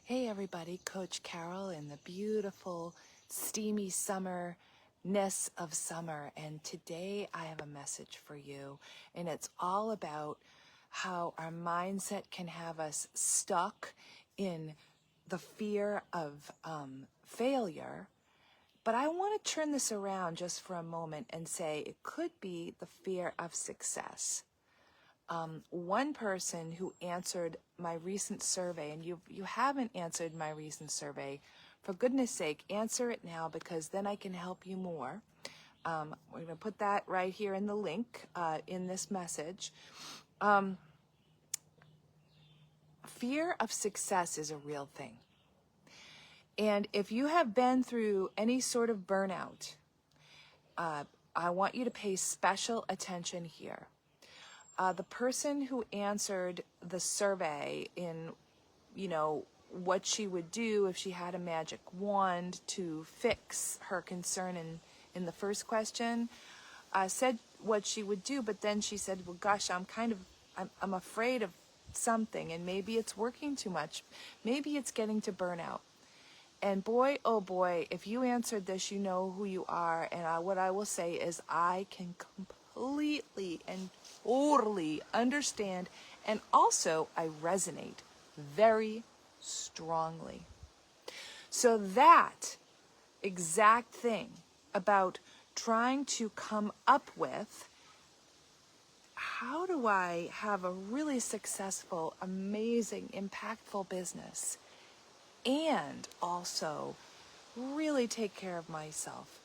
Hey everybody, Coach Carol in the beautiful, steamy summerness of summer. And today I have a message for you. And it's all about how our mindset can have us stuck in the fear of failure. But I want to turn this around just for a moment and say it could be the fear of success. One person who answered my recent survey, and you haven't answered my recent survey, for goodness sake, answer it now, because then I can help you more. We're going to put that right here in the link in this message. Fear of success is a real thing. And if you have been through any sort of burnout, I want you to pay special attention here. The person who answered the survey in, what she would do if she had a magic wand to fix her concern in the first question, said what she would do, but then she said, well, gosh, I'm afraid of something, and maybe it's working too much. Maybe it's getting to burnout. And boy, oh boy, if you answered this, you know who you are. And what I will say is I can completely and totally understand, and also I resonate very strongly. So that exact thing about trying to come up with, how do I have a really successful, amazing, impactful business and also really take care of myself,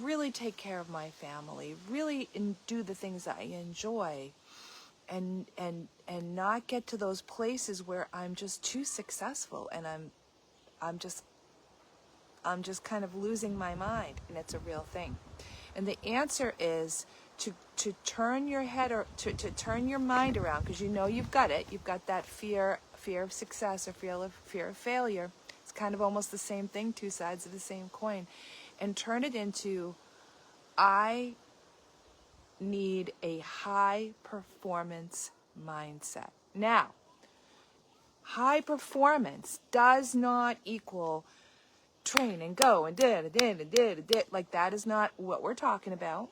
really take care of my family, really do the things I enjoy, and not get to those places where I'm just too successful and I'm just kind of losing my mind, and it's a real thing. And the answer is to turn your head, or to turn your mind around, because you've got it. You've got that fear of success or fear of failure. It's kind of almost the same thing, two sides of the same coin. And turn it into, I need a high performance mindset. Now, high performance does not equal train and go and like that is not what we're talking about.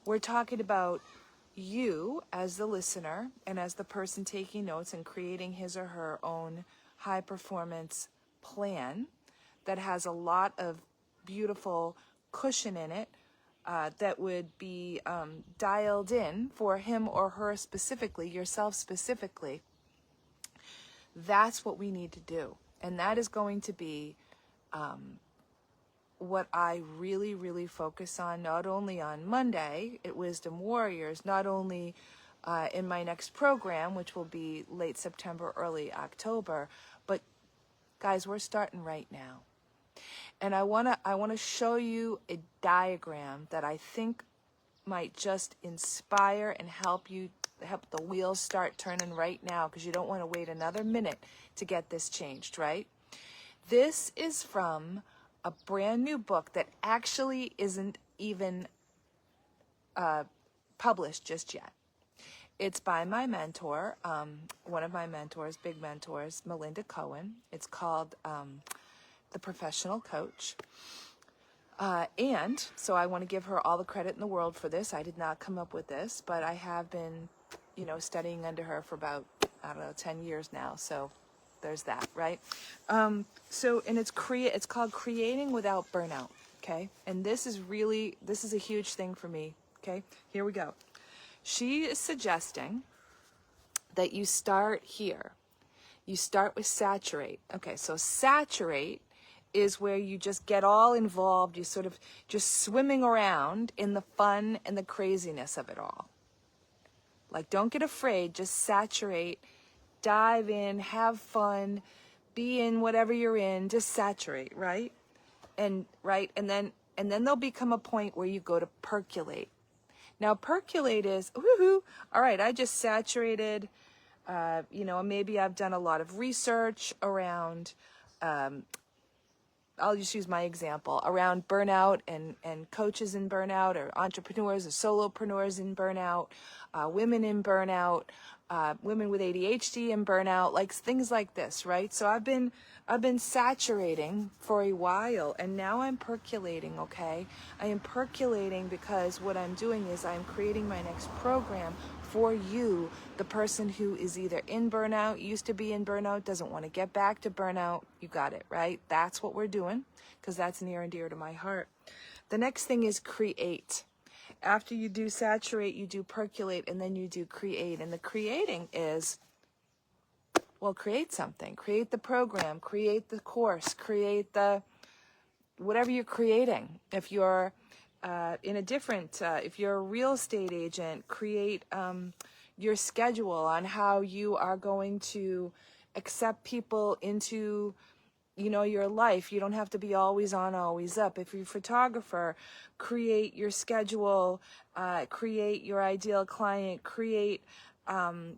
We're talking about you as the listener and as the person taking notes and creating his or her own high performance plan that has a lot of beautiful cushion in it that would be dialed in for him or her specifically, yourself specifically. That's what we need to do. And that is going to be what I really, really focus on, not only on Monday at Wisdom Warriors, not only in my next program, which will be late September, early October, but guys, we're starting right now. And I wanna show you a diagram that I think might just inspire and help the wheels start turning right now, because you don't want to wait another minute to get this changed, right? This is from a brand new book that actually isn't even published just yet. It's by my mentor, one of my mentors, big mentors, Melinda Cohen. It's called The Professional Coach. And so I want to give her all the credit in the world for this. I did not come up with this, but I have been, studying under her for about, 10 years now. So there's that, right? And it's called Creating Without Burnout, okay? And this is a huge thing for me, okay? Here we go. She is suggesting that you start here. You start with saturate. Okay, so saturate is where you just get all involved. You sort of just swimming around in the fun and the craziness of it all. Like, don't get afraid, just saturate. Dive in, have fun, be in whatever you're in, just saturate, right? And then there'll become a point where you go to percolate. Now, percolate is, woohoo, all right, I just saturated, maybe I've done a lot of research around, I'll just use my example, around burnout and coaches in burnout, or entrepreneurs or solopreneurs in burnout, women in burnout, women with ADHD and burnout, like things like this, right? So I've been saturating for a while, and now I'm percolating, okay? I am percolating because what I'm doing is I'm creating my next program for you, the person who is either in burnout, used to be in burnout, doesn't want to get back to burnout. You got it, right? That's what we're doing, because that's near and dear to my heart. The next thing is create. After you do saturate, you do percolate, and then you do create. And the creating is, well, create something. Create the program, create the course, create the, whatever you're creating. If you're if you're a real estate agent, create your schedule on how you are going to accept people into your life. You don't have to be always on, always up. If you're a photographer, create your schedule, create your ideal client, create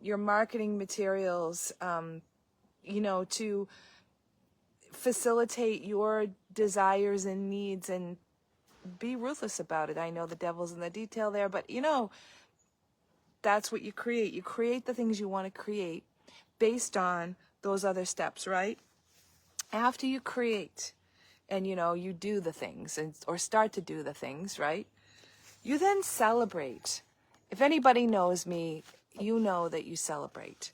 your marketing materials, to facilitate your desires and needs, and be ruthless about it. I know the devil's in the detail there, but that's what you create. You create the things you want to create based on those other steps, right? After you create and you do the things, or start to do the things, right? You then celebrate. If anybody knows me, you know that you celebrate.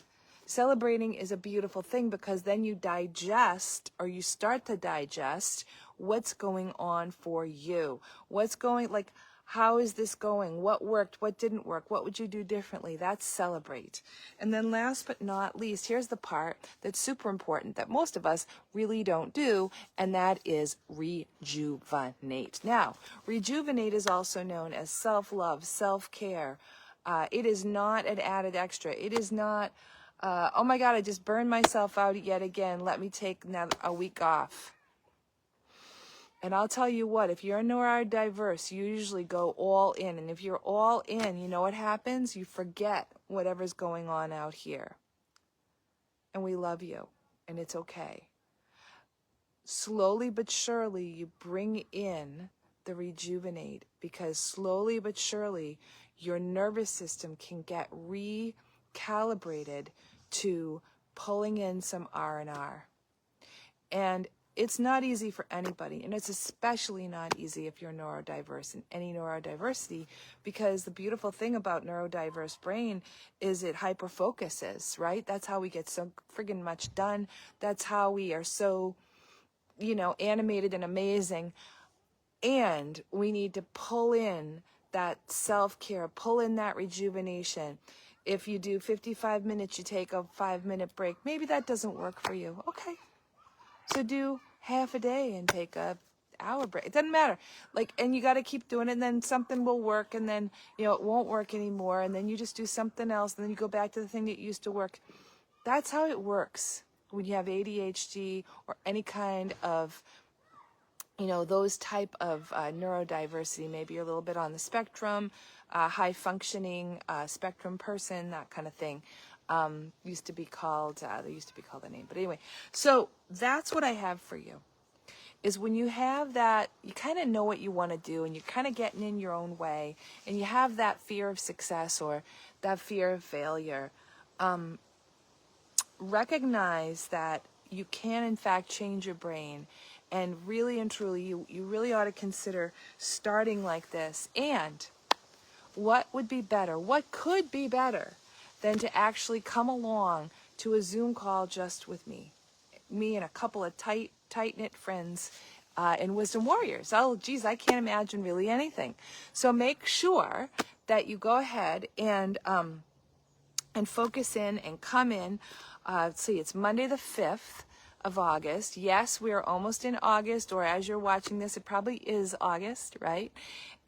Celebrating is a beautiful thing, because then you digest, or you start to digest, what's going on for you. How is this going? What worked? What didn't work? What would you do differently? That's celebrate. And then last but not least, here's the part that's super important that most of us really don't do, and that is rejuvenate. Now, rejuvenate is also known as self-love, self-care. It is not an added extra. It is not, oh my God, I just burned myself out yet again. Let me take a week off. And I'll tell you what, if you're neurodiverse, you usually go all in. And if you're all in, you know what happens? You forget whatever's going on out here. And we love you, and it's okay. Slowly but surely, you bring in the rejuvenate, because slowly but surely, your nervous system can get recalibrated to pulling in some R&R. And it's not easy for anybody, and it's especially not easy if you're neurodiverse in any neurodiversity, because the beautiful thing about neurodiverse brain is it hyperfocuses, right? That's how we get so friggin' much done. That's how we are so, animated and amazing. And we need to pull in that self-care, pull in that rejuvenation. If you do 55 minutes, you take a 5-minute break. Maybe that doesn't work for you. Okay. So do half a day and take a hour break. It doesn't matter. And you got to keep doing it, and then something will work, and then, it won't work anymore, and then you just do something else, and then you go back to the thing that used to work. That's how it works when you have ADHD or any kind of, those type of neurodiversity. Maybe you're a little bit on the spectrum, high functioning spectrum person, that kind of thing. Used to be called a name, but anyway, so that's what I have for you, is when you have that, you kind of know what you want to do, and you're kind of getting in your own way, and you have that fear of success or that fear of failure. Recognize that you can in fact change your brain, and really and truly, you really ought to consider starting like this. And what would be better? What could be better than to actually come along to a Zoom call just with me and a couple of tight-knit friends in Wisdom Warriors? Oh, geez, I can't imagine really anything. So make sure that you go ahead and focus in and come in. Let's see, it's Monday the 5th of August. Yes, we are almost in August, or as you're watching this, it probably is August, right?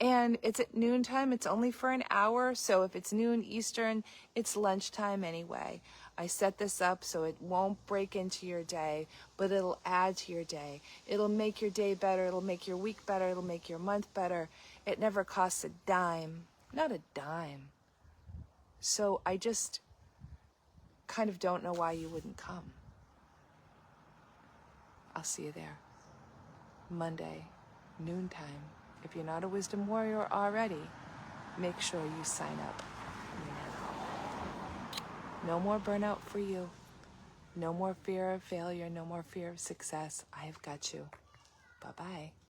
And it's at noontime. It's only for an hour, so if it's noon Eastern, it's lunchtime anyway. I set this up so it won't break into your day, but it'll add to your day. It'll make your day better. It'll make your week better. It'll make your month better. It never costs a dime. Not a dime. So I just kind of don't know why you wouldn't come. I'll see you there. Monday, noontime. If you're not a Wisdom Warrior already, make sure you sign up. No more burnout for you. No more fear of failure. No more fear of success. I have got you. Bye-bye.